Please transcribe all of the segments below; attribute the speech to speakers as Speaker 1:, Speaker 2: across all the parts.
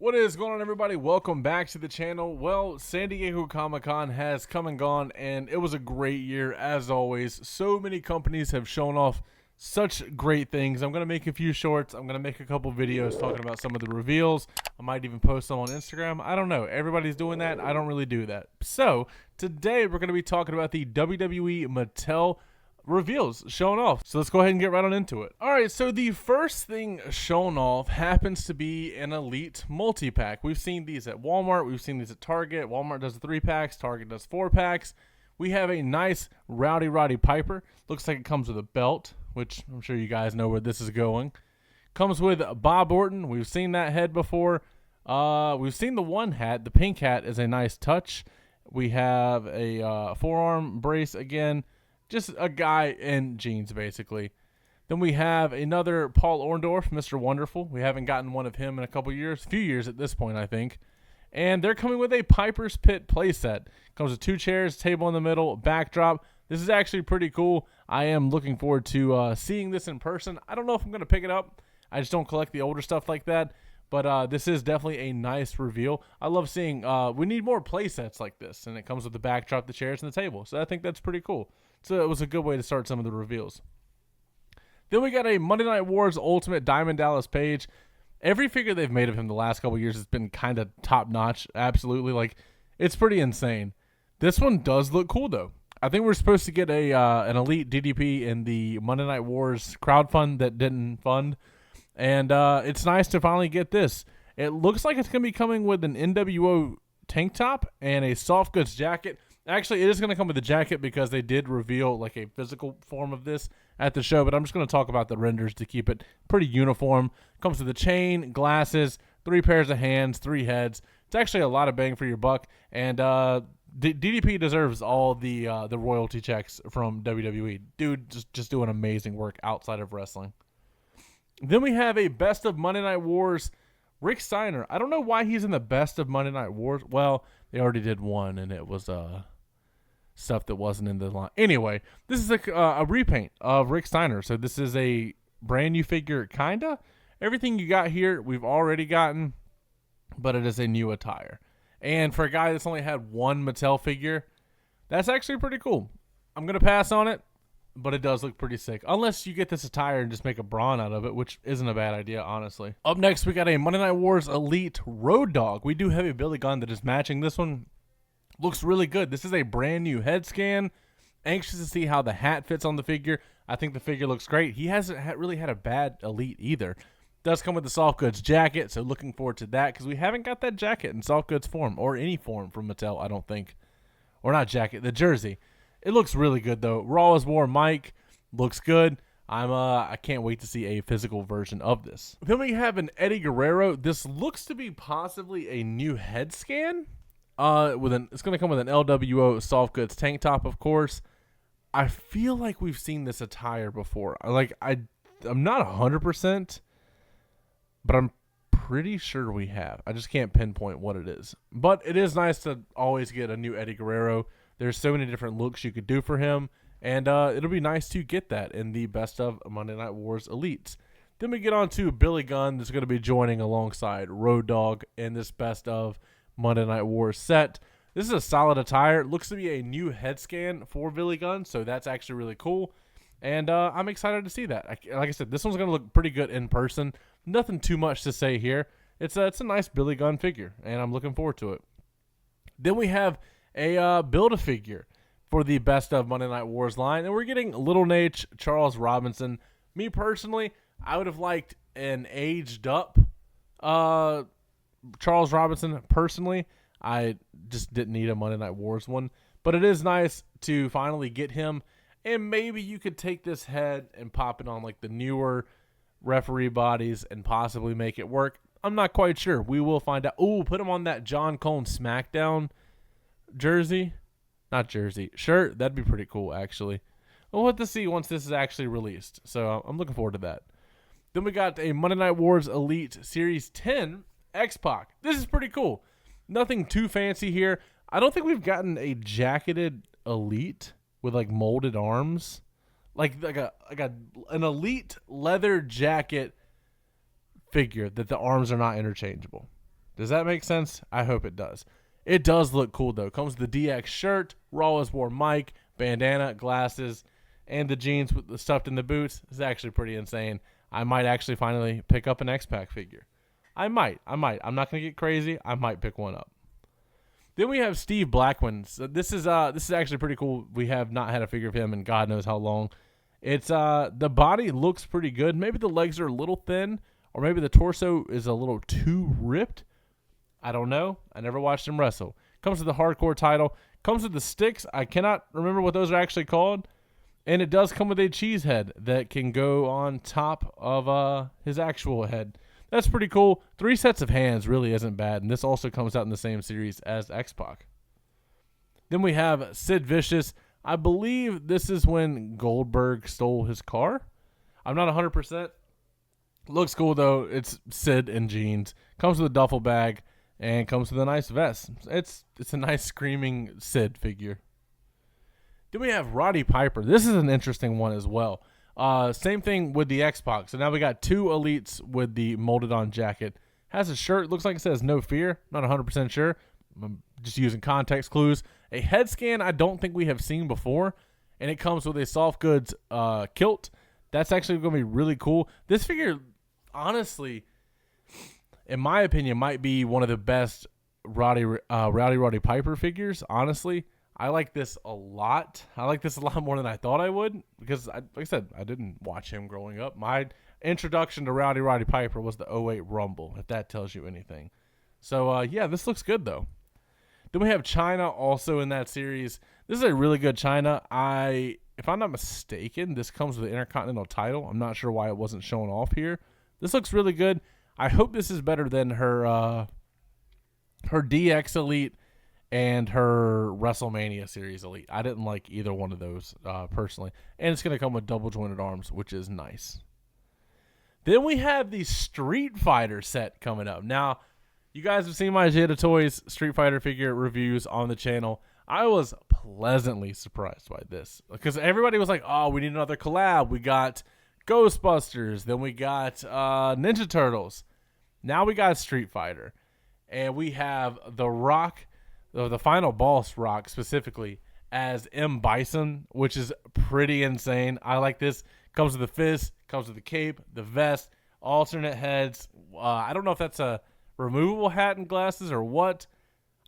Speaker 1: What is going on, everybody? Welcome back to the channel. Well, San Diego Comic-Con has come and gone, and it was a great year as always. So many companies have shown off such great things. I'm going to make a few shorts. I'm going to make a couple videos talking about some of the reveals. I might even post them on Instagram. I don't know. Everybody's doing that. I don't really do that. So today we're going to be talking about the WWE Mattel reveals shown off. So let's go ahead and get right on into it. All right, so the first thing shown off happens to be an Elite multi-pack. We've seen these at Walmart. We've seen these at Target. Walmart does 3-packs. Target does 4-packs. We have a nice Roddy Piper. Looks like it comes with a belt, which I'm sure you guys know where this is going. Comes with Bob Orton. We've seen that head before. We've seen the one hat. The pink hat is a nice touch. We have a forearm brace again. Just a guy in jeans, basically. Then we have another Paul Orndorff, Mr. Wonderful. We haven't gotten one of him in a couple years. Few years at this point, I think. And they're coming with a Piper's Pit playset. Comes with 2 chairs, table in the middle, backdrop. This is actually pretty cool. I am looking forward to seeing this in person. I don't know if I'm going to pick it up. I just don't collect the older stuff like that. But this is definitely a nice reveal. I love seeing, we need more play sets like this. And it comes with the backdrop, the chairs, and the table. So I think that's pretty cool. So it was a good way to start some of the reveals. Then we got a Monday Night Wars Ultimate Diamond Dallas Page. Every figure they've made of him the last couple years has been kind of top notch. Absolutely. Like, it's pretty insane. This one does look cool, though. I think we're supposed to get an Elite DDP in the Monday Night Wars crowdfund that didn't fund. And it's nice to finally get this. It looks like it's going to be coming with an NWO tank top and a soft goods jacket. Actually, it is going to come with a jacket because they did reveal like a physical form of this at the show. But I'm just going to talk about the renders to keep it pretty uniform. Comes with a chain, glasses, 3 pairs of hands, 3 heads. It's actually a lot of bang for your buck. And DDP deserves all the royalty checks from WWE. Dude, just doing amazing work outside of wrestling. Then we have a Best of Monday Night Wars Rick Steiner. I don't know why he's in the Best of Monday Night Wars. Well, they already did one, and it was stuff that wasn't in the line. Anyway, this is a repaint of Rick Steiner. So this is a brand new figure, kinda. Everything you got here, we've already gotten, but it is a new attire. And for a guy that's only had one Mattel figure, that's actually pretty cool. I'm going to pass on it, but it does look pretty sick. Unless you get this attire and just make a Braun out of it, which isn't a bad idea, honestly. Up next, we got a Monday Night Wars Elite Road Dogg. We do have a Billy Gunn that is matching this one. Looks really good. This is a brand new head scan. Anxious to see how the hat fits on the figure. I think the figure looks great. He hasn't really had a bad Elite either. Does come with the soft goods jacket, so looking forward to that because we haven't got that jacket in soft goods form or any form from Mattel, I don't think. Or not jacket, the jersey. It looks really good though. Raw as War Mike looks good. I can't wait to see a physical version of this. Then we have an Eddie Guerrero. This looks to be possibly a new head scan. It's going to come with an LWO soft goods tank top, of course. I feel like we've seen this attire before. I'm not 100%, but I'm pretty sure we have. I just can't pinpoint what it is. But it is nice to always get a new Eddie Guerrero. There's so many different looks you could do for him, and it'll be nice to get that in the Best of Monday Night Wars Elites. Then we get on to Billy Gunn that's going to be joining alongside Road Dogg in this Best of Monday Night Wars set. This is a solid attire. It looks to be a new head scan for Billy Gunn, so that's actually really cool. And I'm excited to see that. Like I said, this one's going to look pretty good in person. Nothing too much to say here. It's a nice Billy Gunn figure, and I'm looking forward to it. Then we have a Build-A-Figure for the Best of Monday Night Wars line, and we're getting Little Nate Charles Robinson. Me personally, I would have liked an aged up Charles Robinson. Personally, I just didn't need a Monday Night Wars one, but it is nice to finally get him, and maybe you could take this head and pop it on like the newer referee bodies and possibly make it work. I'm not quite sure. We will find out. Ooh, put him on that John Cone SmackDown shirt. That'd be pretty cool, actually. We'll have to see once this is actually released, so I'm looking forward to that. Then we got a Monday Night Wars Elite Series 10 X-Pac. This is pretty cool. Nothing too fancy here. I don't think we've gotten a jacketed Elite with like molded arms, like an Elite leather jacket figure that the arms are not interchangeable. Does that make sense? I hope it does. It does look cool, though. Comes with the DX shirt, Raw is War mic, bandana, glasses, and the jeans with the stuffed in the boots. It's actually pretty insane. I might actually finally pick up an X-Pac figure. I might. I'm not going to get crazy. I might pick one up. Then we have Steve Blackman. So this is actually pretty cool. We have not had a figure of him in God knows how long. It's the body looks pretty good. Maybe the legs are a little thin, or maybe the torso is a little too ripped. I don't know. I never watched him wrestle. Comes with the hardcore title. Comes with the sticks. I cannot remember what those are actually called. And it does come with a cheese head that can go on top of his actual head. That's pretty cool. 3 sets of hands really isn't bad. And this also comes out in the same series as X-Pac. Then we have Sid Vicious. I believe this is when Goldberg stole his car. I'm not 100%. Looks cool, though. It's Sid in jeans. Comes with a duffel bag. And comes with a nice vest. It's a nice screaming Sid figure. Then we have Roddy Piper. This is an interesting one as well. Same thing with the X-Pac. So now we got 2 elites with the molded on jacket. Has a shirt. Looks like it says no fear. Not 100% sure. I'm just using context clues. A head scan I don't think we have seen before. And it comes with a soft goods kilt. That's actually going to be really cool. This figure, honestly, in my opinion, might be one of the best Roddy Piper figures, honestly. I like this a lot. I like this a lot more than I thought I would because, like I said, I didn't watch him growing up. My introduction to Roddy Piper was the '08 Rumble, if that tells you anything. So, yeah, this looks good, though. Then we have China also in that series. This is a really good China. If I'm not mistaken, this comes with the Intercontinental title. I'm not sure why it wasn't shown off here. This looks really good. I hope this is better than her DX Elite and her WrestleMania Series Elite. I didn't like either one of those personally. And it's going to come with double jointed arms, which is nice. Then we have the Street Fighter set coming up. Now, you guys have seen my Jada Toys Street Fighter figure reviews on the channel. I was pleasantly surprised by this because everybody was like, oh, we need another collab. We got Ghostbusters. Then we got Ninja Turtles. Now we got Street Fighter. And we have The Rock, the final boss Rock specifically, as M. Bison, which is pretty insane. I like this. Comes with the fist, comes with the cape, the vest, alternate heads. I don't know if that's a removable hat and glasses or what.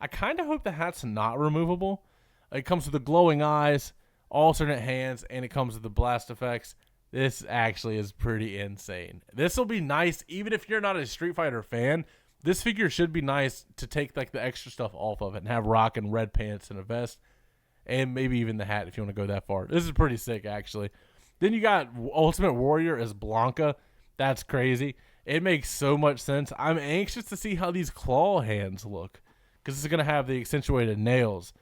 Speaker 1: I kind of hope the hat's not removable. It comes with the glowing eyes, alternate hands, and it comes with the blast effects. This actually is pretty insane. This will be nice, even if you're not a Street Fighter fan. This figure should be nice to take like the extra stuff off of it and have Rock in red pants and a vest, and maybe even the hat if you want to go that far. This is pretty sick, actually. Then you got Ultimate Warrior as Blanca. That's crazy. It makes so much sense. I'm anxious to see how these claw hands look because this is going to have the accentuated nails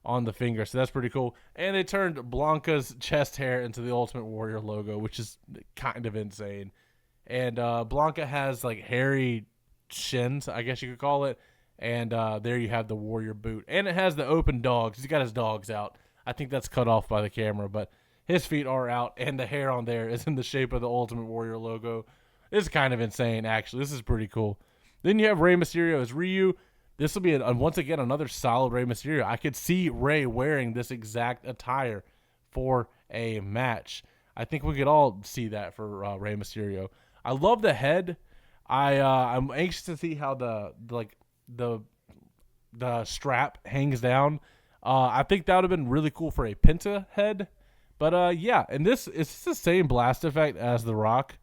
Speaker 1: on the finger, so that's pretty cool. And they turned Blanca's chest hair into the Ultimate Warrior logo, which is kind of insane. And Blanca has like hairy shins, I guess you could call it. And there you have the Warrior boot. And it has the open dogs. He's got his dogs out. I think that's cut off by the camera, but his feet are out, and the hair on there is in the shape of the Ultimate Warrior logo. It's kind of insane, actually. This is pretty cool. Then you have Rey Mysterio as Ryu. This will be, once again, another solid Rey Mysterio. I could see Rey wearing this exact attire for a match. I think we could all see that for Rey Mysterio. I love the head. I'm anxious to see how the strap hangs down. I think that would have been really cool for a Penta head. But yeah, and is this the same blast effect as The Rock?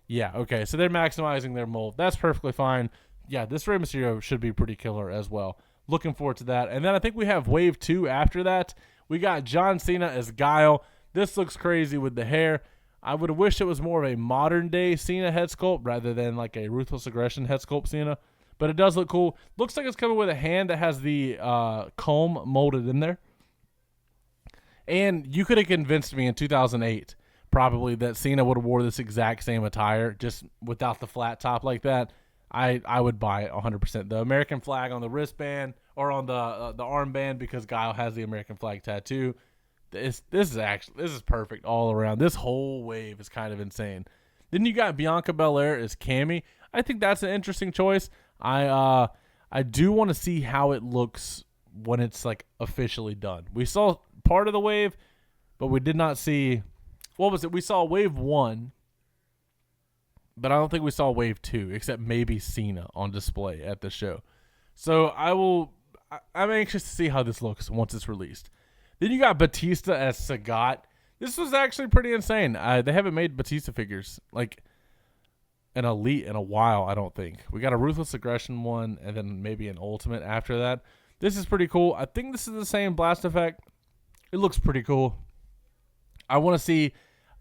Speaker 1: Yeah, okay, so they're maximizing their mold. That's perfectly fine. Yeah, this Rey Mysterio should be pretty killer as well. Looking forward to that. And then I think we have Wave 2 after that. We got John Cena as Guile. This looks crazy with the hair. I would have wished it was more of a modern-day Cena head sculpt rather than like a Ruthless Aggression head sculpt Cena. But it does look cool. Looks like it's coming with a hand that has the comb molded in there. And you could have convinced me in 2008 probably that Cena would have wore this exact same attire just without the flat top like that. I would buy it 100%. The American flag on the wristband or on the armband because Guile has the American flag tattoo. This is perfect all around. This whole wave is kind of insane. Then you got Bianca Belair as Cammy. I think that's an interesting choice. I I do want to see how it looks when it's like officially done. We saw part of the wave, but we did not see, what was it? We saw wave 1, but I don't think we saw wave 2, except maybe Cena on display at the show. So I'm anxious to see how this looks once it's released. Then you got Batista as Sagat. This was actually pretty insane. They haven't made Batista figures like an Elite in a while, I don't think. We got a Ruthless Aggression one, and then maybe an Ultimate after that. This is pretty cool. I think this is the same blast effect. It looks pretty cool. I want to see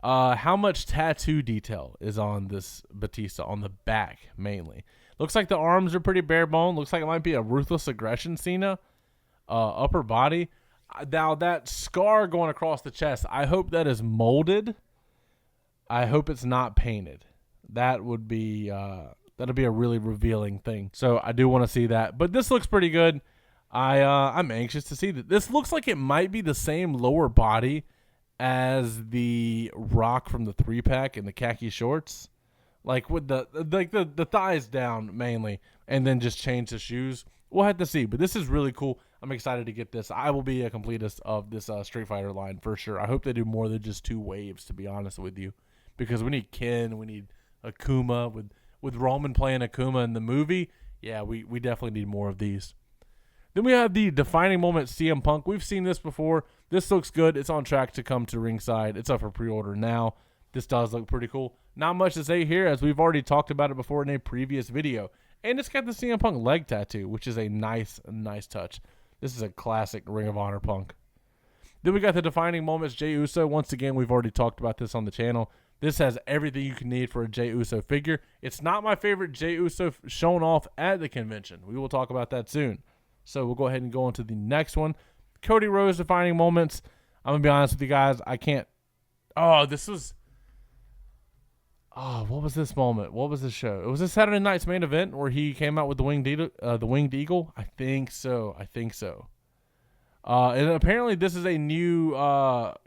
Speaker 1: how much tattoo detail is on this Batista, on the back mainly. Looks like the arms are pretty bare bone. Looks like it might be a Ruthless Aggression Cena. Upper body. Now that scar going across the chest, I hope that is molded. I hope it's not painted. That would be that'd be a really revealing thing. So I do want to see that. But this looks pretty good. I'm anxious to see that. This looks like it might be the same lower body as the Rock from the 3-pack in the khaki shorts. Like with the thighs down mainly, and then just change the shoes. We'll have to see, but this is really cool. I'm excited to get this. I will be a completist of this Street Fighter line for sure. I hope they do more than just 2 waves, to be honest with you, because we need Ken, we need Akuma. With Roman playing Akuma in the movie, yeah, we definitely need more of these. Then we have the defining moment CM Punk. We've seen this before. This looks good. It's on track to come to ringside. It's up for pre-order now. This does look pretty cool. Not much to say here, as we've already talked about it before in a previous video. And it's got the CM Punk leg tattoo, which is a nice touch. This is a classic Ring of Honor Punk. Then we got the defining moments Jey Uso. Once again, we've already talked about this on the channel. This has everything you can need for a Jey Uso figure. It's not my favorite Jey Uso shown off at the convention. We will talk about that soon. So we'll go ahead and go on to the next one. Cody Rhodes defining moments. I'm going to be honest with you guys. I can't. Oh, this was. Oh, what was this moment? What was this show? It was this Saturday night's main event where he came out with the winged eagle. I think so. And apparently this is a new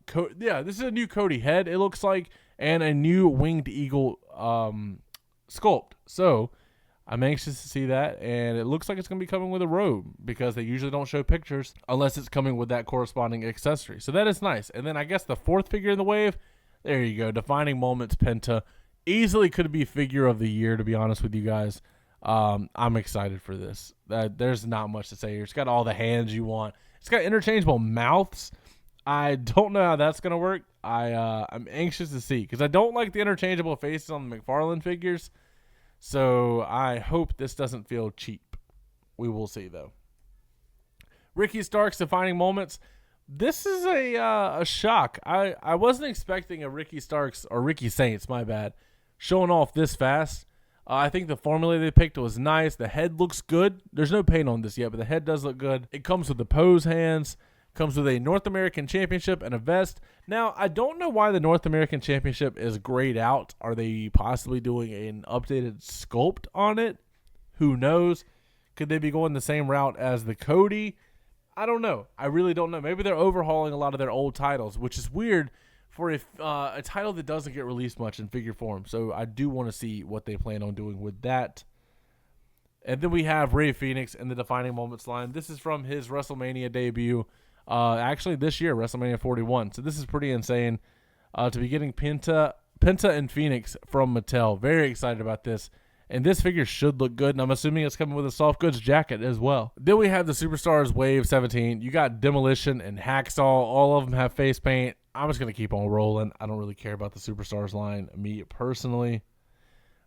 Speaker 1: this is a new Cody head, it looks like, and a new winged eagle sculpt. So I'm anxious to see that, and it looks like it's going to be coming with a robe, because they usually don't show pictures unless it's coming with that corresponding accessory. So that is nice. And then I guess the 4th figure in the wave, there you go, defining moments Penta. Easily could be figure of the year, to be honest with you guys. I'm excited for this. There's not much to say here. It's got all the hands you want. It's got interchangeable mouths. I don't know how that's going to work. I'm anxious to see, because I don't like the interchangeable faces on the McFarlane figures. So I hope this doesn't feel cheap. We will see, though. Ricky Starks defining moments. This is a shock. I wasn't expecting a Ricky Starks, or Ricky Saints, my bad, showing off this fast. I think the formula they picked was nice. The head looks good. There's no paint on this yet, but the head does look good. It comes with the pose hands. Comes with a North American Championship and a vest. Now, I don't know why the North American Championship is grayed out. Are they possibly doing an updated sculpt on it? Who knows? Could they be going the same route as the Cody? I don't know. I really don't know. Maybe they're overhauling a lot of their old titles, which is weird for a title that doesn't get released much in figure form. So I do want to see what they plan on doing with that. And then we have Rey Fenix in the Defining Moments line. This is from his WrestleMania debut. Actually, this year, WrestleMania 41. So this is pretty insane to be getting Penta and Phoenix from Mattel. Very excited about this. And this figure should look good, and I'm assuming it's coming with a soft goods jacket as well. Then we have the Superstars Wave 17. You got Demolition and Hacksaw. All of them have face paint. I'm just going to keep on rolling. I don't really care about the Superstars line, me personally.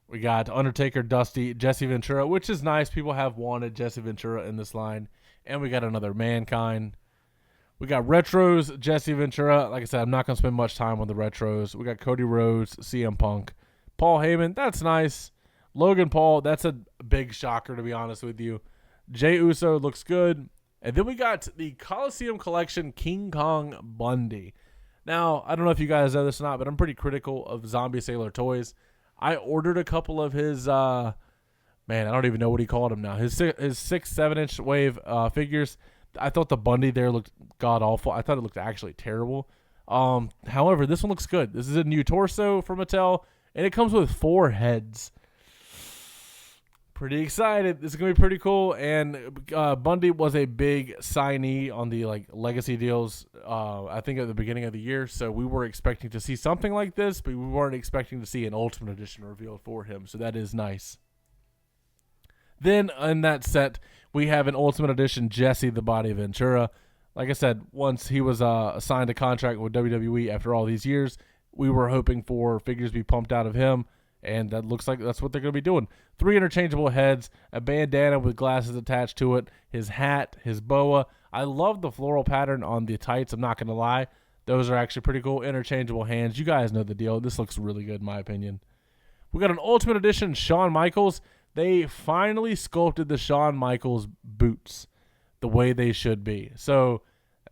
Speaker 1: We got Undertaker, Dusty, Jesse Ventura, which is nice. People have wanted Jesse Ventura in this line. And we got another Mankind. We got Retros, Jesse Ventura. Like I said, I'm not going to spend much time on the Retros. We got Cody Rhodes, CM Punk. Paul Heyman, that's nice. Logan Paul, that's a big shocker, to be honest with you. Jey Uso looks good. And then we got the Coliseum Collection King Kong Bundy. Now, I don't know if you guys know this or not, but I'm pretty critical of Zombie Sailor toys. I ordered a couple of his, man, I don't even know what he called them now. His 6-7-inch wave figures. I thought the Bundy there looked god-awful. I thought it looked actually terrible. However, this one looks good. This is a new torso from Mattel, and it comes with 4 heads. Pretty excited. This is going to be pretty cool. And Bundy was a big signee on the legacy deals, I think at the beginning of the year. So we were expecting to see something like this, but we weren't expecting to see an Ultimate Edition revealed for him. So that is nice. Then in that set, we have an Ultimate Edition Jesse the Body Ventura. Like I said, once he was signed a contract with WWE after all these years, we were hoping for figures to be pumped out of him. And that looks like that's what they're going to be doing. 3 interchangeable heads, a bandana with glasses attached to it, his hat, his boa. I love the floral pattern on the tights. I'm not going to lie. Those are actually pretty cool. Interchangeable hands. You guys know the deal. This looks really good in my opinion. We got an Ultimate Edition Shawn Michaels. They finally sculpted the Shawn Michaels boots the way they should be. So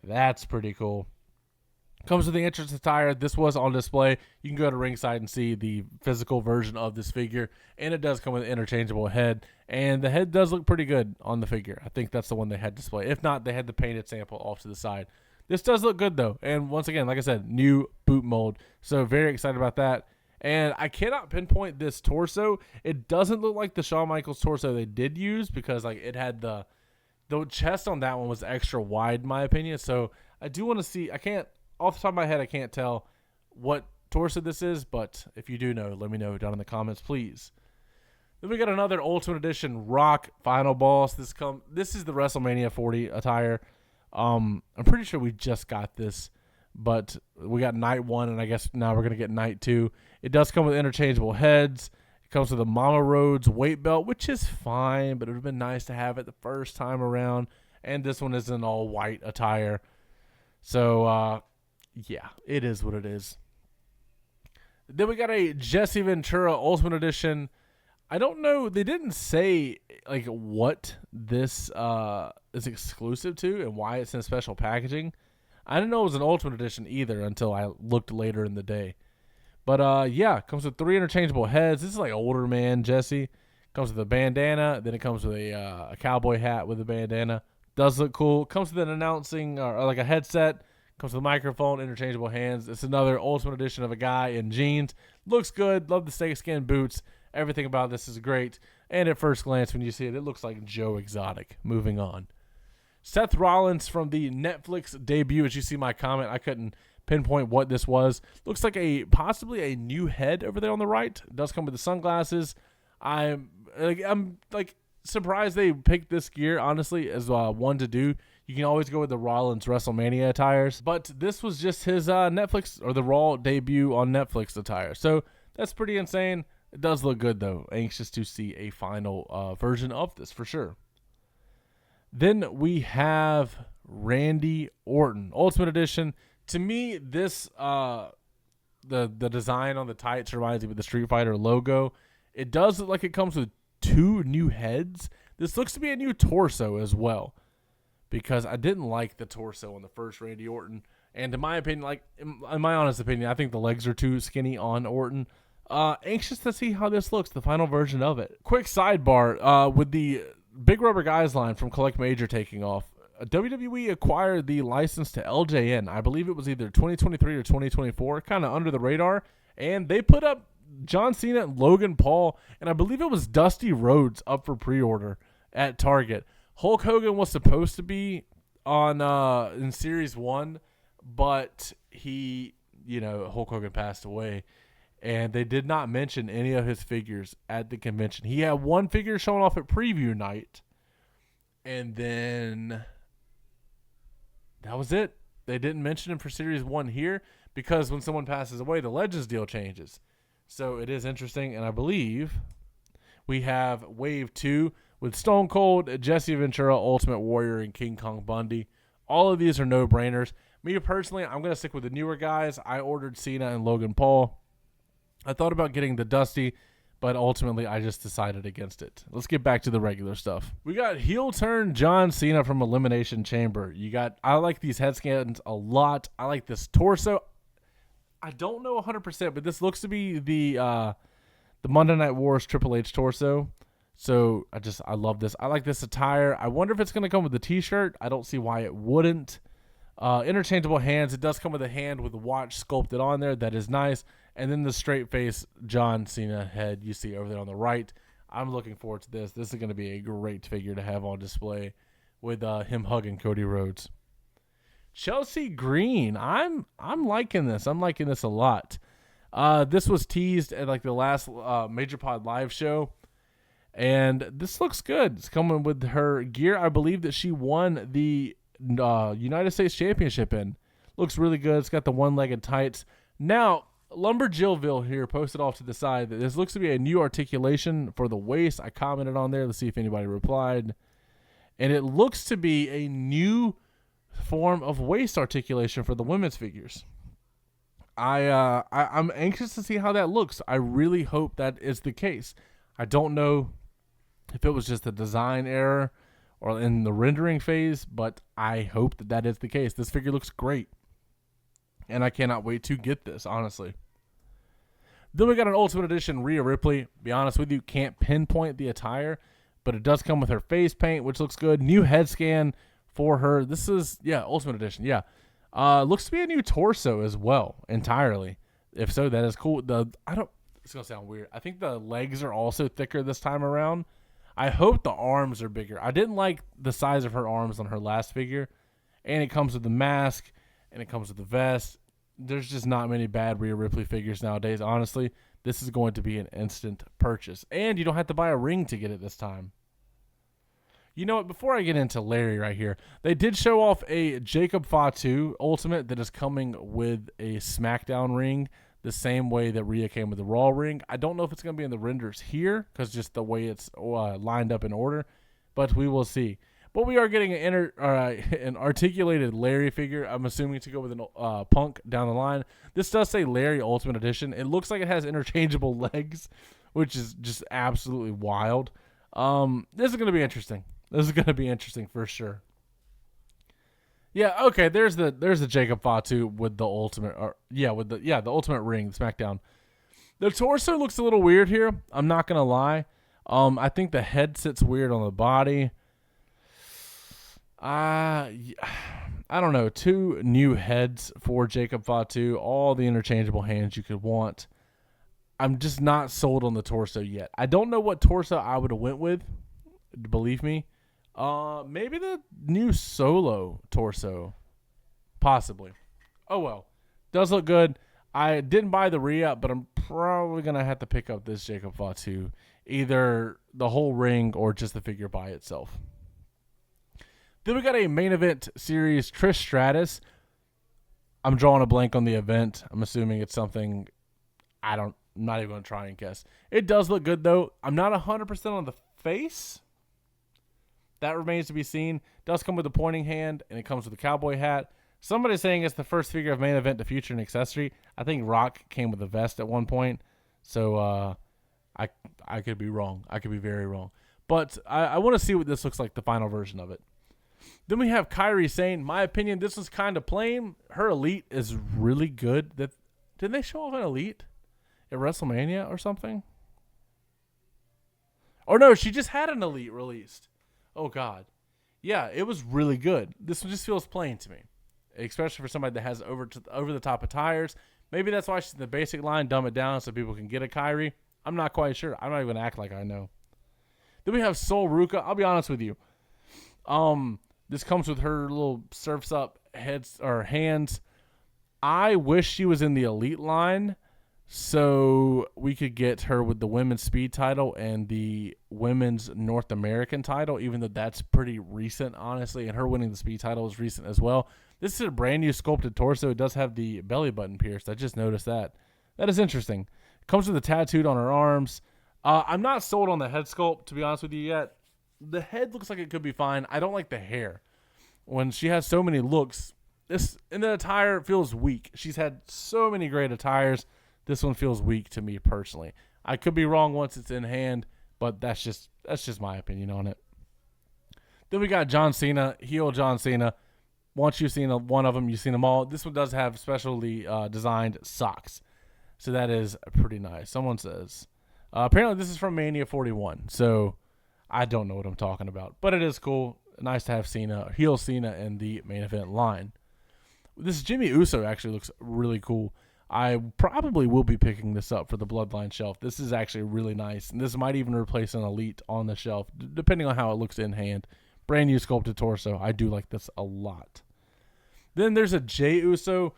Speaker 1: that's pretty cool. Comes with the entrance attire. This was on display. You can go to ringside and see the physical version of this figure. And it does come with an interchangeable head. And the head does look pretty good on the figure. I think that's the one they had display. If not, they had the painted sample off to the side. This does look good, though. And once again, like I said, new boot mold. So very excited about that. And I cannot pinpoint this torso. It doesn't look like the Shawn Michaels torso they did use because it had the chest on that one was extra wide, in my opinion. So I do want to see. I can't. Off the top of my head, I can't tell what torso this is, but if you do know, let me know down in the comments, please. Then we got another Ultimate Edition Rock Final Boss. This is the WrestleMania 40 attire. I'm pretty sure we just got this, but we got night 1, and I guess now we're going to get night 2. It does come with interchangeable heads. It comes with a Mama Rhodes weight belt, which is fine, but it would have been nice to have it the first time around. And this one is an all-white attire. So, yeah, it is what it is. Then we got a Jesse Ventura Ultimate Edition. I don't know. They didn't say what this is exclusive to and why it's in special packaging. I didn't know it was an Ultimate Edition either until I looked later in the day. But yeah, comes with 3 interchangeable heads. This is like older man Jesse. Comes with a bandana. Then it comes with a cowboy hat with a bandana. Does look cool. Comes with an announcing or like a headset. Comes with a microphone, interchangeable hands. It's another Ultimate Edition of a guy in jeans. Looks good. Love the snakeskin boots. Everything about this is great. And at first glance, when you see it, it looks like Joe Exotic. Moving on. Seth Rollins from the Netflix debut. As you see my comment, I couldn't pinpoint what this was. Looks like possibly a new head over there on the right. It does come with the sunglasses. I'm surprised they picked this gear, honestly, as one to do. You can always go with the Rollins WrestleMania attires, but this was just his Netflix or the Raw debut on Netflix attire. So that's pretty insane. It does look good, though. Anxious to see a final version of this for sure. Then we have Randy Orton Ultimate Edition. To me, this the design on the tights reminds me of the Street Fighter logo. It does look like it comes with 2 new heads. This looks to be a new torso as well, because I didn't like the torso on the first Randy Orton. And in my opinion, in my honest opinion, I think the legs are too skinny on Orton. Anxious to see how this looks, the final version of it. Quick sidebar, with the Big Rubber Guys line from Collect Major taking off, WWE acquired the license to LJN. I believe it was either 2023 or 2024, kind of under the radar. And they put up John Cena and Logan Paul, and I believe it was Dusty Rhodes up for pre-order at Target. Hulk Hogan was supposed to be on in Series 1, but Hulk Hogan passed away, and they did not mention any of his figures at the convention. He had one figure shown off at preview night, and then that was it. They didn't mention him for Series 1 here because when someone passes away, the Legends deal changes. So it is interesting, and I believe we have Wave 2 with Stone Cold, Jesse Ventura, Ultimate Warrior, and King Kong Bundy. All of these are no-brainers. Me personally, I'm going to stick with the newer guys. I ordered Cena and Logan Paul. I thought about getting the Dusty, but ultimately I just decided against it. Let's get back to the regular stuff. We got heel turn John Cena from Elimination Chamber. I like these head scans a lot. I like this torso. I don't know 100%, but this looks to be the Monday Night Wars Triple H torso. So I love this. I like this attire. I wonder if it's going to come with the t-shirt. I don't see why it wouldn't. Interchangeable hands. It does come with a hand with a watch sculpted on there. That is nice. And then the straight face John Cena head you see over there on the right. I'm looking forward to this. This is going to be a great figure to have on display with him hugging Cody Rhodes. Chelsea Green. I'm liking this. I'm liking this a lot. This was teased at like the last Major Pod live show, and this looks good. It's coming with her gear. I believe that she won the United States Championship in. Looks really good. It's got the one-legged tights. Now, Lumberjillville here posted off to the side that this looks to be a new articulation for the waist. I commented on there. Let's see if anybody replied. And it looks to be a new form of waist articulation for the women's figures. I'm anxious to see how that looks. I really hope that is the case. I don't know if it was just a design error or in the rendering phase, but I hope that that is the case. This figure looks great, and I cannot wait to get this, honestly. Then we got an Ultimate Edition Rhea Ripley. Be honest with you, can't pinpoint the attire, but it does come with her face paint, which looks good. New head scan for her. This is, Ultimate Edition, looks to be a new torso as well, entirely. If so, that is cool. It's going to sound weird. I think the legs are also thicker this time around. I hope the arms are bigger. I didn't like the size of her arms on her last figure. And it comes with the mask, and it comes with the vest. There's just not many bad Rhea Ripley figures nowadays, honestly. This is going to be an instant purchase. And you don't have to buy a ring to get it this time. You know what? Before I get into Larry right here, they did show off a Jacob Fatu Ultimate that is coming with a SmackDown ring, the same way that Rhea came with the Raw ring. I don't know if it's going to be in the renders here, because just the way it's lined up in order, but we will see. But we are getting an articulated Larry figure, I'm assuming to go with a Punk down the line. This does say Larry Ultimate Edition. It looks like it has interchangeable legs, which is just absolutely wild. This is going to be interesting. This is going to be interesting for sure. Yeah, okay, there's the Jacob Fatu with the ultimate the ultimate ring, the SmackDown. The torso looks a little weird here. I'm not going to lie. I think the head sits weird on the body. I don't know. 2 new heads for Jacob Fatu, all the interchangeable hands you could want. I'm just not sold on the torso yet. I don't know what torso I would have went with, believe me. Maybe the new Solo torso, possibly. Oh well, does look good. I didn't buy the Rhea, but I'm probably gonna have to pick up this Jacob Fatu, either the whole ring or just the figure by itself. Then we got a main event series Trish Stratus. I'm drawing a blank on the event. I'm assuming it's something I'm not even gonna try and guess. It does look good though. I'm not 100% on the face. That remains to be seen. Does come with a pointing hand, and it comes with a cowboy hat. Somebody's saying it's the first figure of main event to feature an accessory. I think Rock came with a vest at one point. So I could be wrong. I could be very wrong. But I want to see what this looks like, the final version of it. Then we have Kairi Sane. My opinion, this is kind of plain. Her Elite is really good. Didn't they show off an Elite at WrestleMania or something? Or no, she just had an Elite released. Oh, God. Yeah, it was really good. This one just feels plain to me, especially for somebody that has over-the-top attires. Maybe that's why she's in the basic line, dumb it down so people can get a Kairi. I'm not quite sure. I'm not even going to act like I know. Then we have Sol Ruka. I'll be honest with you. This comes with her little surfs up hands. I wish she was in the Elite line so we could get her with the women's speed title and the women's North American title, even though that's pretty recent, honestly, and her winning the speed title is recent as well. This is a brand new sculpted torso. It does have the belly button pierced. I just noticed that. That is interesting. It comes with a tattooed on her arms. I'm not sold on the head sculpt, to be honest with you, yet. The head looks like it could be fine. I don't like the hair. When she has so many looks, the attire feels weak. She's had so many great attires. This one feels weak to me personally. I could be wrong once it's in hand, but that's just my opinion on it. Then we got John Cena, heel John Cena. Once you've seen one of them, you've seen them all. This one does have specially designed socks, so that is pretty nice. Someone says, apparently this is from Mania 41, so I don't know what I'm talking about, but it is cool. Nice to have heel Cena in the main event line. This Jimmy Uso actually looks really cool. I probably will be picking this up for the Bloodline shelf. This is actually really nice, and this might even replace an Elite on the shelf, depending on how it looks in hand. Brand new sculpted torso. I do like this a lot. Then there's a Jey Uso.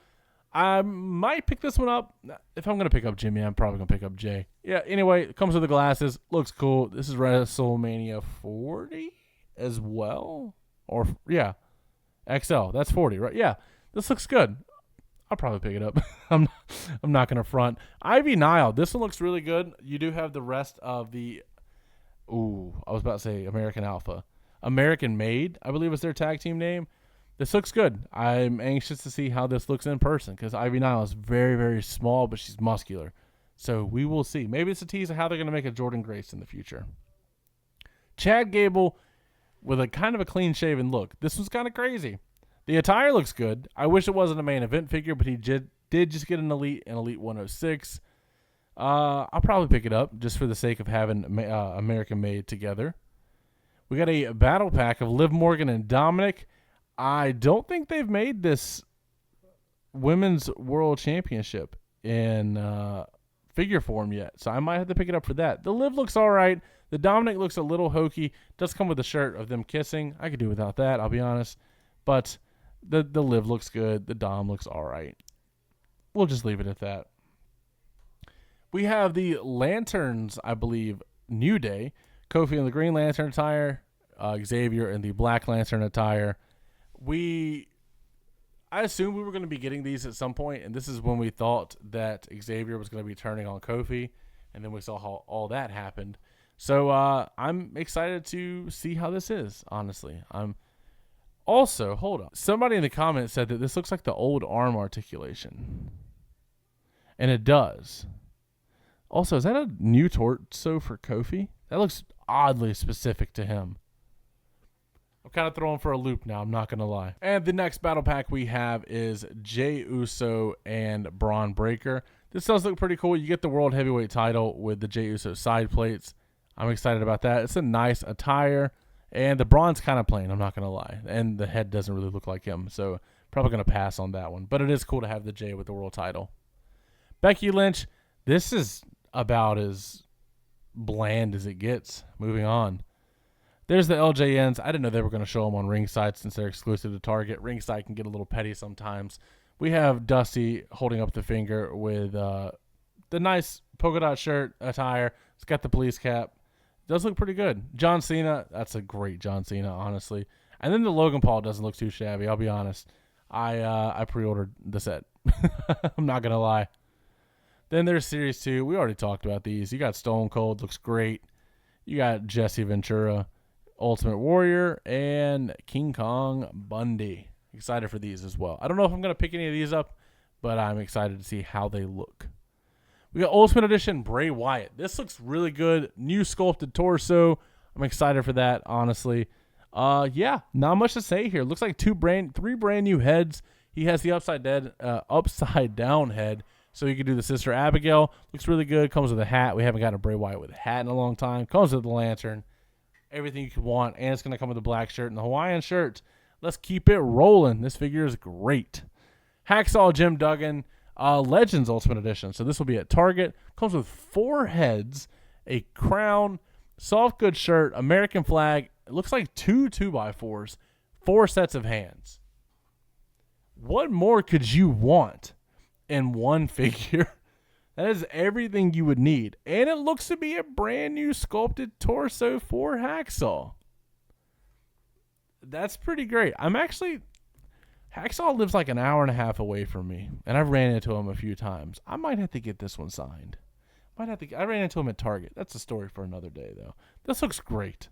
Speaker 1: I might pick this one up. If I'm going to pick up Jimmy, I'm probably going to pick up Jey. Yeah, anyway, it comes with the glasses. Looks cool. This is WrestleMania 40 as well. Or, yeah, XL. That's 40, right? Yeah, this looks good. I'll probably pick it up. I'm not going to front. Ivy Nile. This one looks really good. You do have the rest of the, I was about to say American Alpha. American Made, I believe is their tag team name. This looks good. I'm anxious to see how this looks in person because Ivy Nile is very, very small, but she's muscular. So we will see. Maybe it's a tease of how they're going to make a Jordan Grace in the future. Chad Gable with a kind of a clean-shaven look. This was kind of crazy. The attire looks good. I wish it wasn't a main event figure, but he did just get an Elite 106. I'll probably pick it up just for the sake of having American Made together. We got a battle pack of Liv Morgan and Dominic. I don't think they've made this Women's World Championship in figure form yet, so I might have to pick it up for that. The Liv looks all right. The Dominic looks a little hokey. Does come with a shirt of them kissing. I could do without that, I'll be honest. But the Liv looks good. The Dom looks all right. We'll just leave it at that. We have the Lanterns, I believe, New Day. Kofi in the Green Lantern attire. Xavier in the Black Lantern attire. I assumed we were going to be getting these at some point, and this is when we thought that Xavier was going to be turning on Kofi, and then we saw how all that happened. So I'm excited to see how this is, honestly. Also, hold on. Somebody in the comments said that this looks like the old arm articulation. And it does. Also, is that a new torso for Kofi? That looks oddly specific to him. I'm kind of throwing for a loop now, I'm not going to lie. And the next battle pack we have is Jey Uso and Braun Breaker. This does look pretty cool. You get the World Heavyweight title with the Jey Uso side plates. I'm excited about that. It's a nice attire. And the Braun's kind of plain, I'm not going to lie. And the head doesn't really look like him. So probably going to pass on that one. But it is cool to have the Jey with the world title. Becky Lynch, this is about as bland as it gets. Moving on. There's the LJNs. I didn't know they were going to show them on Ringside since they're exclusive to Target. Ringside can get a little petty sometimes. We have Dusty holding up the finger with the nice polka dot shirt attire. It's got the police cap. Does look pretty good. John Cena, that's a great John Cena, honestly. And then the Logan Paul doesn't look too shabby, I'll be honest. I pre-ordered the set. I'm not going to lie. Then there's Series 2. We already talked about these. You got Stone Cold, looks great. You got Jesse Ventura, Ultimate Warrior, and King Kong Bundy. Excited for these as well. I don't know if I'm going to pick any of these up, but I'm excited to see how they look. We got Ultimate Edition Bray Wyatt. This looks really good. New sculpted torso. I'm excited for that, honestly. Yeah, not much to say here. Looks like three brand new heads. He has the upside down head, so you can do the Sister Abigail. Looks really good. Comes with a hat. We haven't gotten a Bray Wyatt with a hat in a long time. Comes with the lantern. Everything you could want, and it's going to come with a black shirt and the Hawaiian shirt. Let's keep it rolling. This figure is great. Hacksaw Jim Duggan. Legends Ultimate Edition. So this will be at Target. Comes with 4 heads, a crown, soft goods shirt, American flag. It looks like 2 2x4s, 4 sets of hands. What more could you want in one figure? That is everything you would need. And it looks to be a brand new sculpted torso for Hacksaw. That's pretty great. Hacksaw lives like an hour and a half away from me, and I've ran into him a few times. I might have to get this one signed. I ran into him at Target. That's a story for another day, though. This looks great.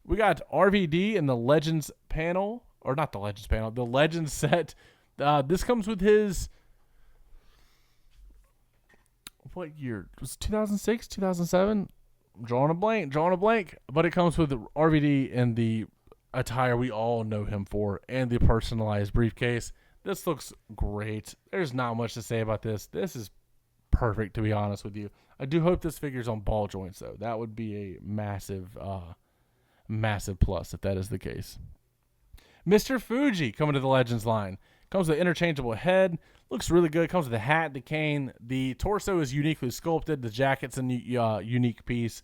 Speaker 1: We got RVD in the Legends panel, or not the Legends panel, the Legends set. This comes with his, what year? It was 2006, 2007? Drawing a blank. But it comes with the RVD and the attire we all know him for, and the personalized briefcase. This looks great. There's not much to say about this. This is perfect, to be honest with you. I do hope this figure's on ball joints, though. That would be a massive plus if that is the case. Mr. Fuji coming to the Legends line. Comes with an interchangeable head. Looks really good. Comes with the hat, the cane. The torso is uniquely sculpted. The jacket's a unique piece.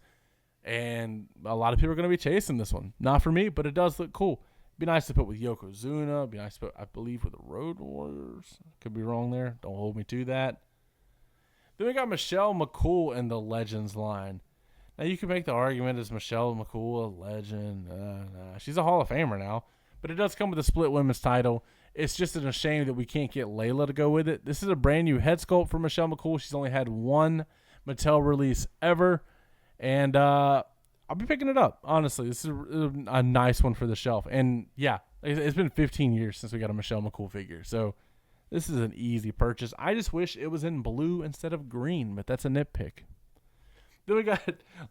Speaker 1: And a lot of people are going to be chasing this one. Not for me, but it does look cool. Be nice to put with Yokozuna. Be nice to put, I believe, with the Road Warriors. Could be wrong there. Don't hold me to that. Then we got Michelle McCool in the Legends line. Now, you can make the argument, is Michelle McCool a legend? Nah. She's a Hall of Famer now. But it does come with a split women's title. It's just a shame that we can't get Layla to go with it. This is a brand new head sculpt for Michelle McCool. She's only had one Mattel release ever. And I'll be picking it up, honestly. This is a nice one for the shelf. And, yeah, it's been 15 years since we got a Michelle McCool figure. So this is an easy purchase. I just wish it was in blue instead of green, but that's a nitpick. Then we got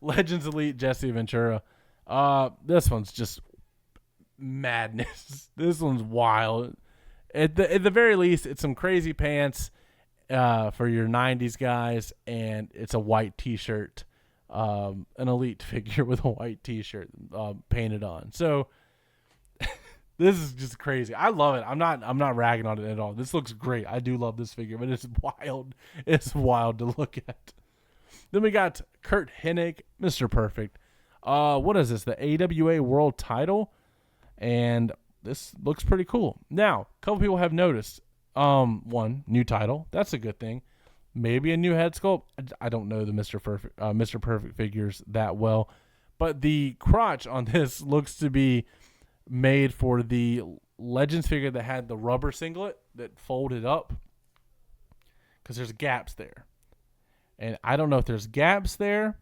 Speaker 1: Legends Elite Jesse Ventura. This one's just madness. This one's wild. At the very least, it's some crazy pants for your 90s guys, and it's a white t-shirt. An Elite figure with a white t-shirt painted on. So this is just crazy. I love it. I'm not ragging on it at all. This looks great. I do love this figure, but it's wild. It's wild to look at. Then we got Kurt Hennig, Mr. Perfect. What is this? The AWA World Title, and this looks pretty cool. Now, a couple people have noticed. One, new title. That's a good thing. Maybe a new head sculpt. I don't know the Mr. Perfect figures that well, but the crotch on this looks to be made for the Legends figure that had the rubber singlet that folded up, because there's gaps there. And I don't know if there's gaps there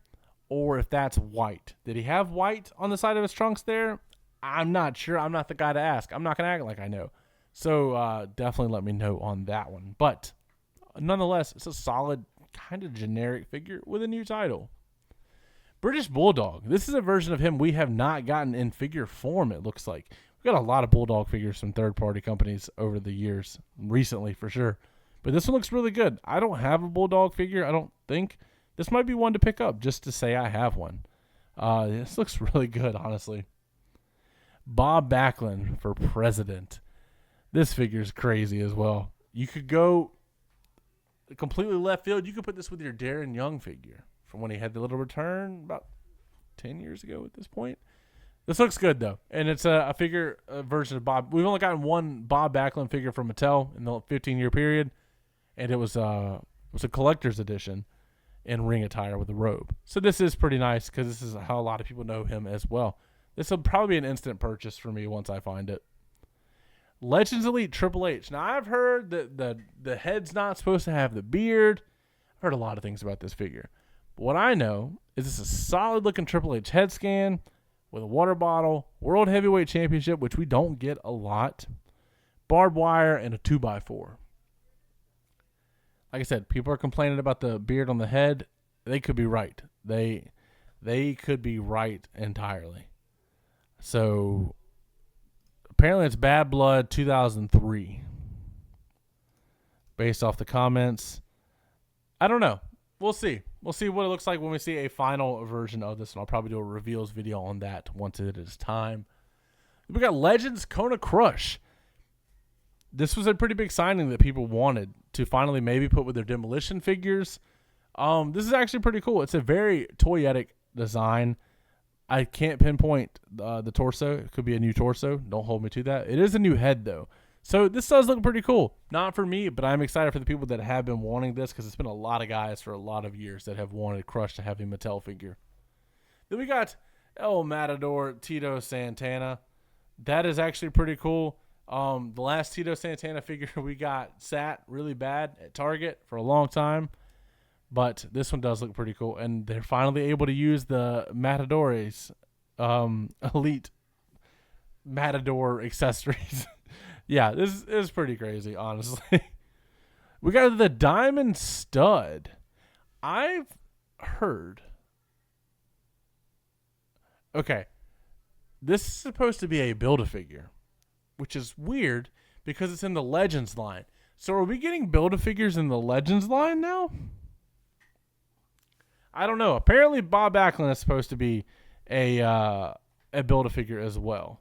Speaker 1: or if that's white. Did he have white on the side of his trunks there? I'm not sure. I'm not the guy to ask. I'm not going to act like I know. So definitely let me know on that one. But nonetheless, it's a solid, kind of generic figure with a new title. British Bulldog. This is a version of him we have not gotten in figure form, it looks like. We've got a lot of Bulldog figures from third-party companies over the years, recently for sure. But this one looks really good. I don't have a Bulldog figure, I don't think. This might be one to pick up just to say I have one. This looks really good, honestly. Bob Backlund for president. This figure is crazy as well. You could go completely left field. You could put this with your Darren Young figure from when he had the little return about 10 years ago at this point. This looks good, though. And it's a figure version of Bob. We've only gotten one Bob Backlund figure from Mattel in the 15-year period, and it was a collector's edition in ring attire with a robe. So this is pretty nice because this is how a lot of people know him as well. This will probably be an instant purchase for me once I find it. Legends Elite Triple H. Now, I've heard that the head's not supposed to have the beard. I've heard a lot of things about this figure. But what I know is this is a solid-looking Triple H head scan with a water bottle, World Heavyweight Championship, which we don't get a lot, barbed wire, and a 2x4. Like I said, people are complaining about the beard on the head. They could be right. They could be right entirely. So apparently it's Bad Blood 2003. Based off the comments. I don't know. We'll see. We'll see what it looks like when we see a final version of this. And I'll probably do a reveals video on that once it is time. We got Legends Kona Crush. This was a pretty big signing that people wanted to finally maybe put with their Demolition figures. This is actually pretty cool. It's a very toyetic design. I can't pinpoint the torso. It could be a new torso. Don't hold me to that. It is a new head, though. So this does look pretty cool. Not for me, but I'm excited for the people that have been wanting this because it's been a lot of guys for a lot of years that have wanted Crush to have a Mattel figure. Then we got El Matador Tito Santana. That is actually pretty cool. The last Tito Santana figure we got sat really bad at Target for a long time. But this one does look pretty cool. And they're finally able to use the Matadores Elite Matador accessories. Yeah, this is pretty crazy, honestly. We got the Diamond Stud. I've heard. Okay. This is supposed to be a Build-A-Figure, which is weird because it's in the Legends line. So are we getting Build-A-Figures in the Legends line now? I don't know. Apparently, Bob Backlund is supposed to be a Build-A-Figure as well.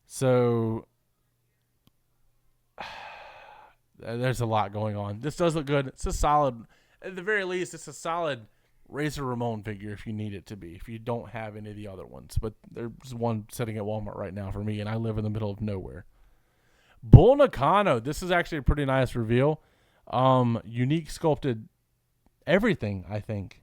Speaker 1: So there's a lot going on. This does look good. It's a solid, at the very least, it's a solid Razor Ramon figure if you need it to be, if you don't have any of the other ones. But there's one sitting at Walmart right now for me, and I live in the middle of nowhere. Bull Nakano. This is actually a pretty nice reveal. Unique sculpted everything, I think.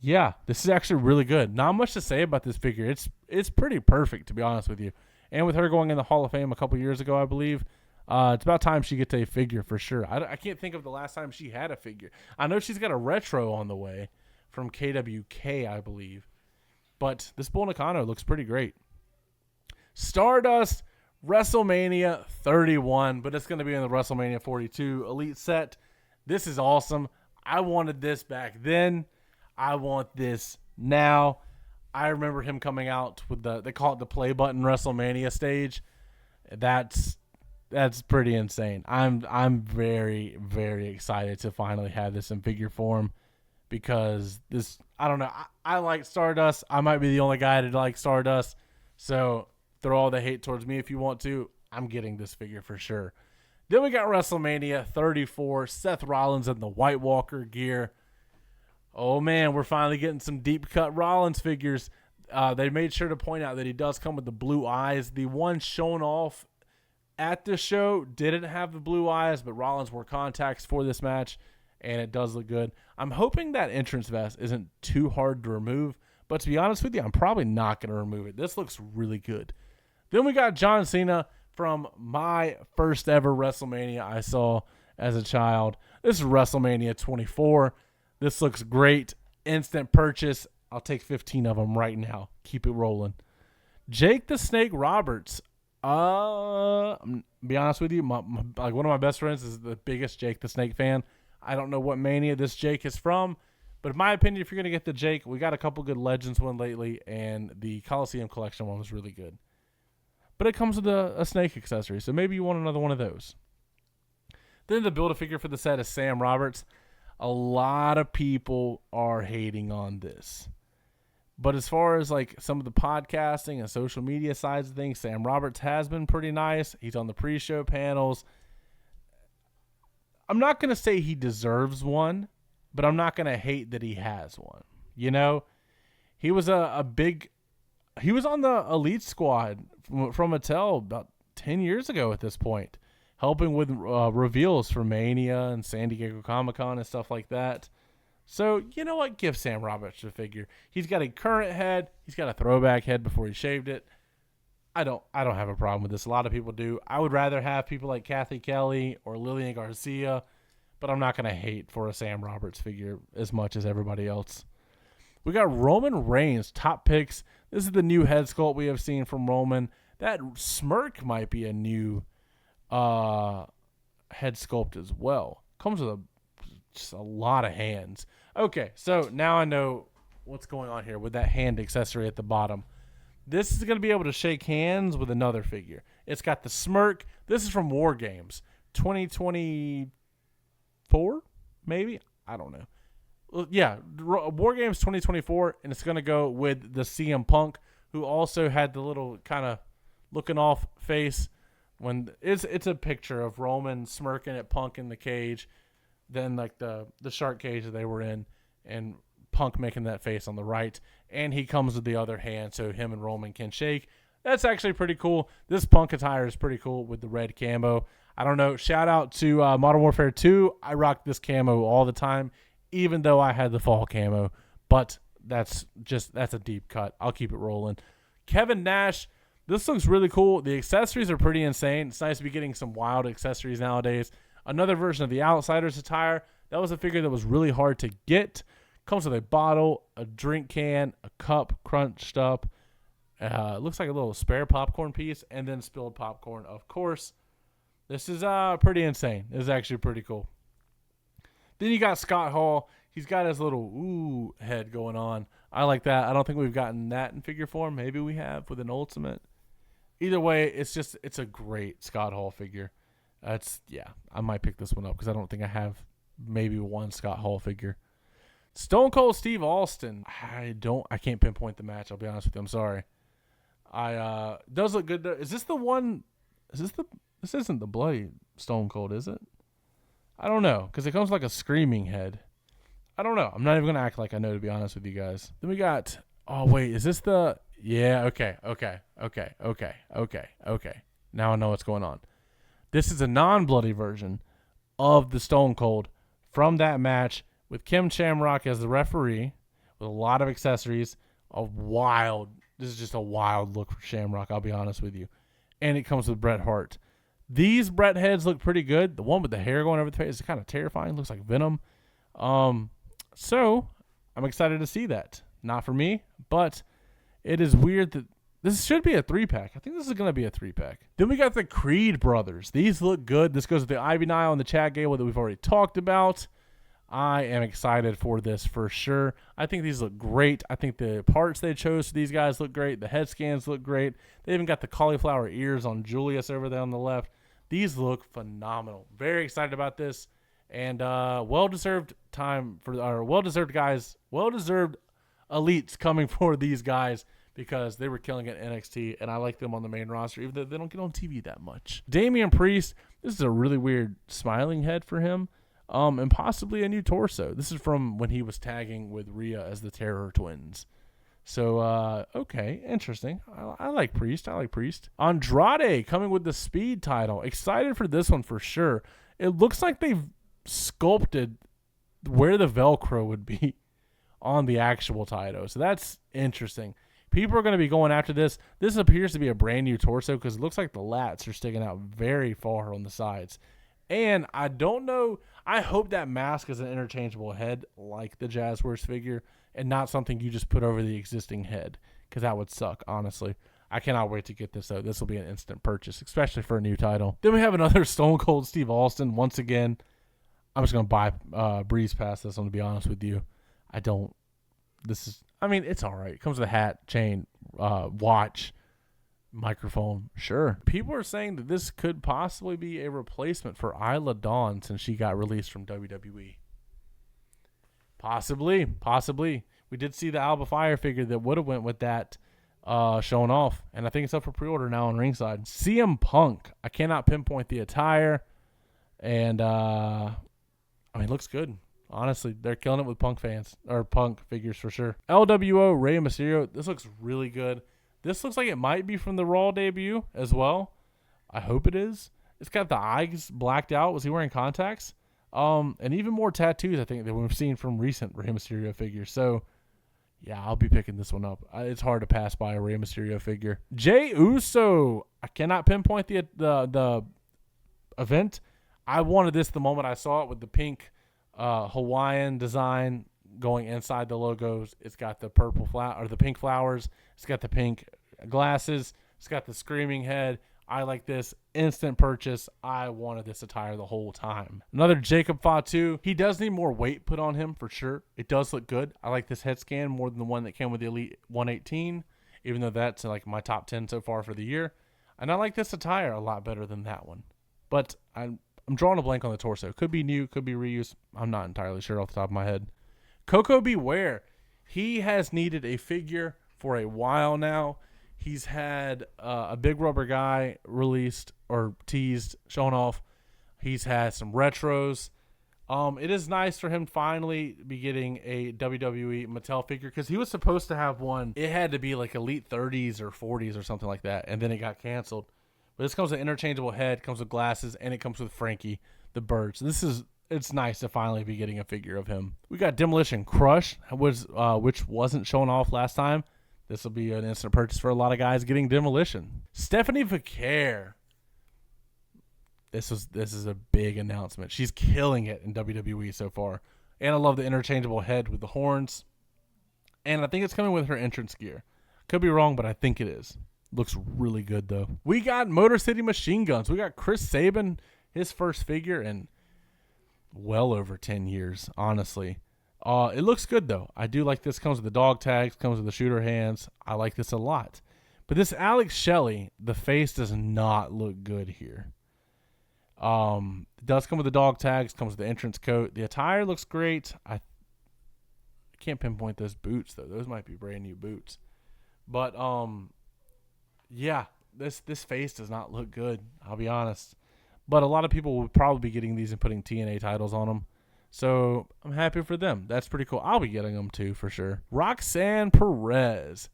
Speaker 1: Yeah, this is actually really good. Not much to say about this figure. It's pretty perfect, to be honest with you. And with her going in the Hall of Fame a couple years ago, I believe, it's about time she gets a figure for sure. I can't think of the last time she had a figure. I know she's got a retro on the way from KWK, I believe. But this Bull Nakano looks pretty great. Stardust WrestleMania 31, but it's going to be in the WrestleMania 42 Elite set. This is awesome. I wanted this back then. I want this now. I remember him coming out with they call it the play button WrestleMania stage. That's pretty insane. I'm very, very excited to finally have this in figure form because this, I don't know. I like Stardust. I might be the only guy to like Stardust. So throw all the hate towards me if you want to. I'm getting this figure for sure. Then we got WrestleMania 34, Seth Rollins in the White Walker gear. Oh, man, we're finally getting some deep-cut Rollins figures. They made sure to point out that he does come with the blue eyes. The one shown off at the show didn't have the blue eyes, but Rollins wore contacts for this match, and it does look good. I'm hoping that entrance vest isn't too hard to remove, but to be honest with you, I'm probably not going to remove it. This looks really good. Then we got John Cena from my first ever WrestleMania I saw as a child. This is WrestleMania 24. This looks great. Instant purchase. I'll take 15 of them right now. Keep it rolling. Jake the Snake Roberts. Be honest with you, like one of my best friends is the biggest Jake the Snake fan. I don't know what Mania this Jake is from, but in my opinion, if you're going to get the Jake, we got a couple good Legends one lately, and the Coliseum Collection one was really good. But it comes with a snake accessory, so maybe you want another one of those. Then the Build-A-Figure for the set is Sam Roberts. A lot of people are hating on this. But as far as like some of the podcasting and social media sides of things, Sam Roberts has been pretty nice. He's on the pre-show panels. I'm not going to say he deserves one, but I'm not going to hate that he has one. You know, he was he was on the Elite Squad from Mattel about 10 years ago at this point, helping with reveals for Mania and San Diego Comic-Con and stuff like that. So, you know what? Give Sam Roberts a figure. He's got a current head. He's got a throwback head before he shaved it. I don't have a problem with this. A lot of people do. I would rather have people like Kathy Kelly or Lillian Garcia, but I'm not going to hate for a Sam Roberts figure as much as everybody else. We got Roman Reigns, top picks. This is the new head sculpt we have seen from Roman. That smirk might be a new head sculpt as well. Comes with just a lot of hands. Okay, so now I know what's going on here with that hand accessory at the bottom. This is going to be able to shake hands with another figure. It's got the smirk. This is from War Games 2024, maybe? I don't know. Yeah, War Games 2024, and it's going to go with the CM Punk, who also had the little kind of looking off face. When it's a picture of Roman smirking at Punk in the cage, then like the shark cage that they were in, and Punk making that face on the right, and he comes with the other hand so him and Roman can shake. That's actually pretty cool. This Punk attire is pretty cool with the red camo. I don't know. Shout out to Modern Warfare 2. I rocked this camo all the time, even though I had the fall camo. But that's a deep cut. I'll keep it rolling. Kevin Nash. This looks really cool. The accessories are pretty insane. It's nice to be getting some wild accessories nowadays. Another version of the Outsiders attire. That was a figure that was really hard to get. Comes with a bottle, a drink can, a cup crunched up. It looks like a little spare popcorn piece, and then spilled popcorn, of course. This is pretty insane. This is actually pretty cool. Then you got Scott Hall. He's got his little ooh head going on. I like that. I don't think we've gotten that in figure form. Maybe we have with an Ultimate. Either way, it's a great Scott Hall figure. I might pick this one up because I don't think I have maybe one Scott Hall figure. Stone Cold Steve Austin. I can't pinpoint the match. I'll be honest with you. I'm sorry. Does look good. Is this the one? Is this the This isn't the bloody Stone Cold, is it? I don't know, because it comes like a screaming head. I don't know. I'm not even going to act like I know, to be honest with you guys. Then we got, oh, wait, is this the, yeah, okay. Now I know what's going on. This is a non-bloody version of the Stone Cold from that match with Kim Shamrock as the referee with a lot of accessories. This is just a wild look for Shamrock, I'll be honest with you. And it comes with Bret Hart. These Bret heads look pretty good. The one with the hair going over the face is kind of terrifying. Looks like Venom. So I'm excited to see that. Not for me, but it is weird that this should be a 3-pack. I think this is going to be a 3-pack. Then we got the Creed brothers. These look good. This goes with the Ivy Nile and the Chad Gable that we've already talked about. I am excited for this for sure. I think these look great. I think the parts they chose for these guys look great. The head scans look great. They even got the cauliflower ears on Julius over there on the left. These look phenomenal. Very excited about this. And well-deserved time for our well-deserved guys, well-deserved elites coming for these guys because they were killing it in NXT, and I like them on the main roster, even though they don't get on TV that much. Damian Priest, this is a really weird smiling head for him, and possibly a new torso. This is from when he was tagging with Rhea as the Terror Twins. So, okay, interesting. I like Priest. Andrade coming with the Speed title. Excited for this one for sure. It looks like they've sculpted where the Velcro would be on the actual title. So that's interesting. People are going to be going after this. This appears to be a brand new torso because it looks like the lats are sticking out very far on the sides. And I don't know. I hope that mask is an interchangeable head like the Jazzwares figure and not something you just put over the existing head because that would suck, honestly. I cannot wait to get this, though. This will be an instant purchase, especially for a new title. Then we have another Stone Cold Steve Austin. Once again, I'm just going to breeze past this one, to be honest with you. It's all right. It comes with a hat, chain, watch, microphone. Sure. People are saying that this could possibly be a replacement for Isla Dawn since she got released from WWE. Possibly. We did see the Alba Fire figure that would have went with that showing off, and I think it's up for pre-order now on Ringside. CM Punk. I cannot pinpoint the attire, and it looks good. Honestly, they're killing it with Punk fans, or Punk figures for sure. LWO, Rey Mysterio. This looks really good. This looks like it might be from the Raw debut as well. I hope it is. It's got the eyes blacked out. Was he wearing contacts? And even more tattoos, I think, than we've seen from recent Rey Mysterio figures. So, yeah, I'll be picking this one up. It's hard to pass by a Rey Mysterio figure. Jey Uso. I cannot pinpoint the event. I wanted this the moment I saw it with the pink Hawaiian design going inside the logos. It's got the purple or the pink flowers. It's got the pink glasses. It's got the screaming head. I like this. Instant purchase. I wanted this attire the whole time. Another Jacob Fatu. He does need more weight put on him for sure. It does look good. I like this head scan more than the one that came with the Elite 118, even though that's like my top 10 so far for the year. And I like this attire a lot better than that one. But I'm drawing a blank on the torso. Could be new, could be reused. I'm not entirely sure off the top of my head. Coco Beware. He has needed a figure for a while now. He's had a big rubber guy released or teased, shown off. He's had some retros. It is nice for him finally be getting a WWE Mattel figure because he was supposed to have one. It had to be like Elite 30s or 40s or something like that, and then it got canceled. But this comes with an interchangeable head, comes with glasses, and it comes with Frankie the Bird. So it's nice to finally be getting a figure of him. We got Demolition Crush, which wasn't shown off last time. This will be an instant purchase for a lot of guys getting Demolition. Stephanie Vaquer. This is a big announcement. She's killing it in WWE so far. And I love the interchangeable head with the horns. And I think it's coming with her entrance gear. Could be wrong, but I think it is. Looks really good, though. We got Motor City Machine Guns. We got Chris Sabin, his first figure in well over 10 years, honestly. It looks good, though. I do like this. Comes with the dog tags, comes with the shooter hands. I like this a lot. But this Alex Shelley, the face does not look good here. It does come with the dog tags, comes with the entrance coat. The attire looks great. I can't pinpoint those boots, though. Those might be brand new boots. But, yeah, this face does not look good. I'll be honest. But a lot of people will probably be getting these and putting TNA titles on them. So I'm happy for them. That's pretty cool. I'll be getting them too for sure. Roxanne Perez.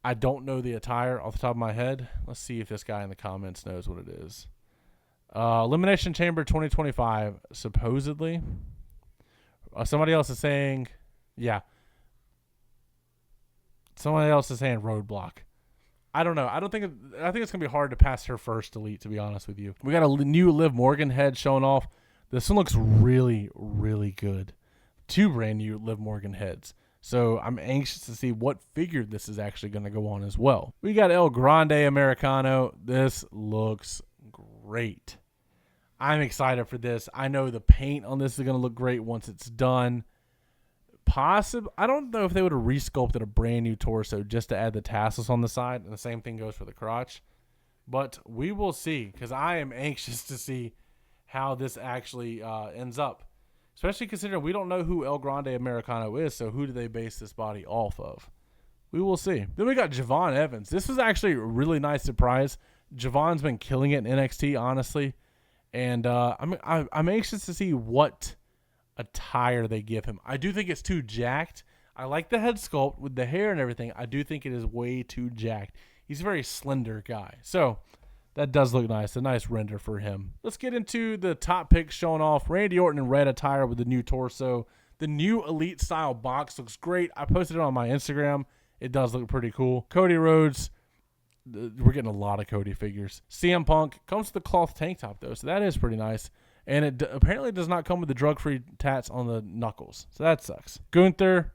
Speaker 1: I don't know the attire off the top of my head. Let's see if this guy in the comments knows what it is. Elimination Chamber 2025, supposedly. Somebody else is saying, yeah. Somebody else is saying Roadblock. I don't know. I think it's gonna be hard to pass her first elite, to be honest with you. We got a new Liv Morgan head showing off. This one looks really, really good. 2 brand new Liv Morgan heads. So I'm anxious to see what figure this is actually going to go on as well. We got El Grande Americano. This looks great. I'm excited for this. I know the paint on this is going to look great once it's done. I don't know if they would have resculpted a brand new torso just to add the tassels on the side. And the same thing goes for the crotch. But we will see, because I am anxious to see how this actually ends up. Especially considering we don't know who El Grande Americano is, so who do they base this body off of? We will see. Then we got Javon Evans. This was actually a really nice surprise. Javon's been killing it in NXT, honestly. And I'm anxious to see what attire they give him. I do think it's too jacked. I like the head sculpt with the hair and everything. I do think it is way too jacked. He's a very slender guy. So that does look nice. A nice render for him. Let's get into the top picks showing off. Randy Orton in red attire with the new torso. The new Elite style box looks great. I posted it on my Instagram. It does look pretty cool. Cody Rhodes. We're getting a lot of Cody figures. CM Punk comes with the cloth tank top, though, so that is pretty nice. And it apparently does not come with the drug-free tats on the knuckles, so that sucks. Gunther.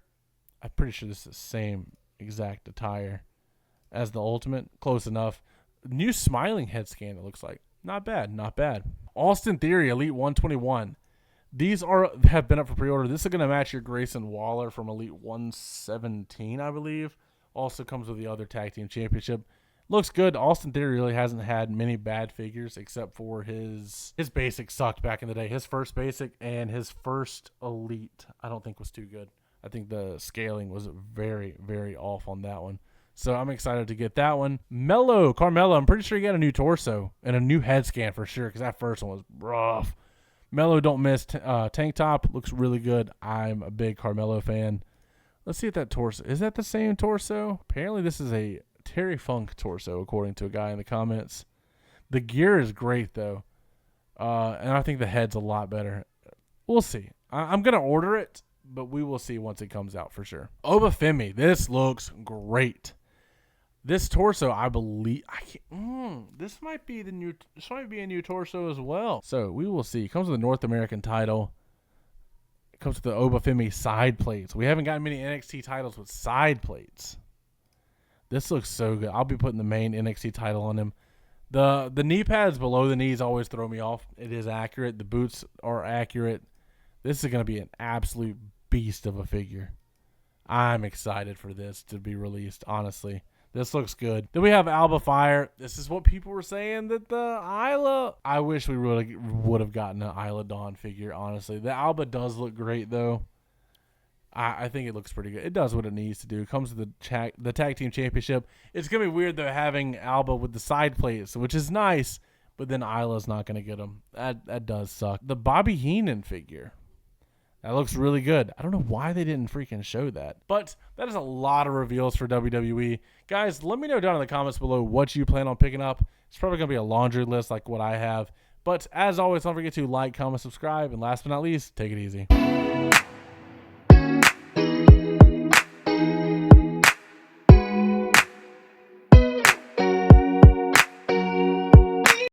Speaker 1: I'm pretty sure this is the same exact attire as the Ultimate. Close enough. New smiling head scan, it looks like. Not bad, not bad. Austin Theory, Elite 121. These have been up for pre-order. This is going to match your Grayson Waller from Elite 117, I believe. Also comes with the other Tag Team Championship. Looks good. Austin Theory really hasn't had many bad figures except for his basic sucked back in the day. His first basic and his first Elite I don't think was too good. I think the scaling was very, very off on that one. So I'm excited to get that one. Carmelo, I'm pretty sure he got a new torso and a new head scan for sure because that first one was rough. Mello don't miss. Tank top looks really good. I'm a big Carmelo fan. Let's see if that torso. Is that the same torso? Apparently this is a Terry Funk torso according to a guy in the comments. The gear is great though. And I think the head's a lot better. We'll see. I'm going to order it, but we will see once it comes out for sure. Obafemi, this looks great. This torso, I believe, this might be the new. This might be a new torso as well. So we will see. It comes with a North American title. It comes with the Obafemi side plates. We haven't gotten many NXT titles with side plates. This looks so good. I'll be putting the main NXT title on him. The knee pads below the knees always throw me off. It is accurate. The boots are accurate. This is going to be an absolute beast of a figure. I'm excited for this to be released, honestly. This looks good. Then we have Alba Fire. This is what people were saying that the Isla. I wish we would have gotten an Isla Dawn figure, honestly. The Alba does look great, though. I think it looks pretty good. It does what it needs to do. It comes with the Tag Team Championship. It's going to be weird, though, having Alba with the side plates, which is nice, but then Isla's not going to get them. That does suck. The Bobby Heenan figure. That looks really good. I don't know why they didn't freaking show that. But that is a lot of reveals for WWE. Guys, let me know down in the comments below what you plan on picking up. It's probably going to be a laundry list like what I have. But as always, don't forget to like, comment, subscribe, and last but not least, take it easy.